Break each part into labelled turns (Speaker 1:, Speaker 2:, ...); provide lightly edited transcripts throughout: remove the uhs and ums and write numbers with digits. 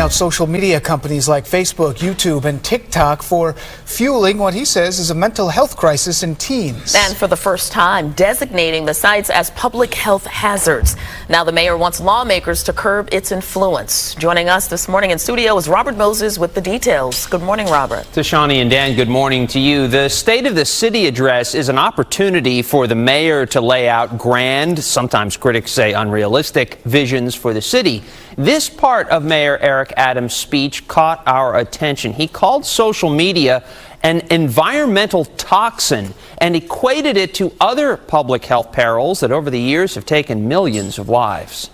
Speaker 1: out social media companies like Facebook, YouTube, and TikTok for fueling what he says is a mental health crisis in teens.
Speaker 2: And for the first time, designating the sites as public health hazards. Now the mayor wants lawmakers to curb its influence. Joining us this morning in studio is Robert Moses with the details. Good morning, Robert.
Speaker 3: To Shani and Dan, good morning to you. The State of the City address is an opportunity for the mayor to lay out grand, sometimes critics say unrealistic, visions for the city. This part of Mayor Eric Adams' speech caught our attention. He called social media an environmental toxin and equated it to other public health perils that over the years have taken millions of lives.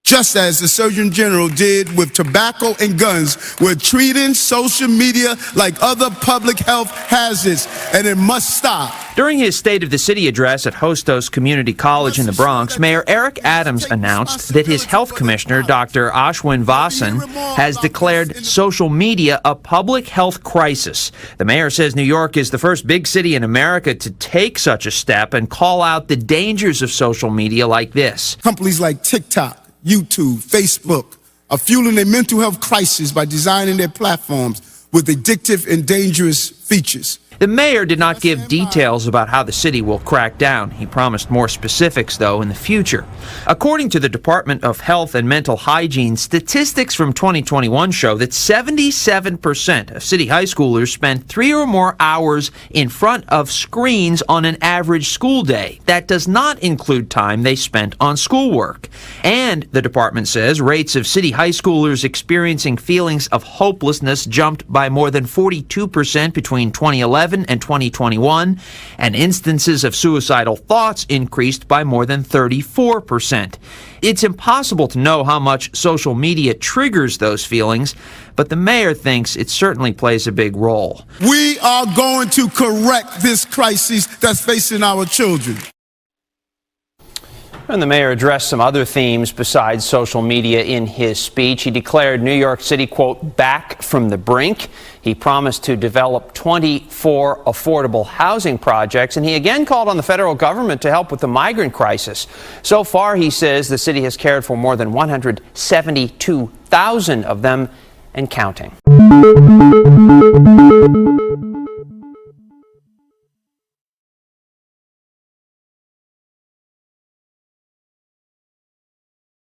Speaker 4: Just as the Surgeon General did with tobacco and guns, we're treating social media like other public health hazards, and it must stop.
Speaker 3: During his State of the City address at Hostos Community College in the Bronx, Mayor Eric Adams announced that his health commissioner, Dr. 𝗙𝗢𝗟𝗟𝗢𝗪, has declared social media a public health crisis. The mayor says New York is the first big city in America to take such a step and call out the dangers of social media like this.
Speaker 4: Companies like TikTok, YouTube, Facebook are fueling a mental health crisis by designing their platforms with addictive and dangerous features.
Speaker 3: The mayor did not give details about how the city will crack down. He promised more specifics, though, in the future. According to the Department of Health and Mental Hygiene, statistics from 2021 show that 77% of city high schoolers spend 3 or more hours in front of screens on an average school day. That does not include time they spent on schoolwork. And the department says rates of city high schoolers experiencing feelings of hopelessness jumped by more than 42% between 2011 and 2021, and instances of suicidal thoughts increased by more than 34%. It's impossible to know how much social media triggers those feelings, but the mayor thinks it certainly plays a big role.
Speaker 4: We are going to correct this crisis that's facing our children.
Speaker 3: And the mayor addressed some other themes besides social media in his speech. He declared New York City, quote, back from the brink. He promised to develop 24 affordable housing projects, and he again called on the federal government to help with the migrant crisis. So far, he says, the city has cared for more than 172,000 of them and counting.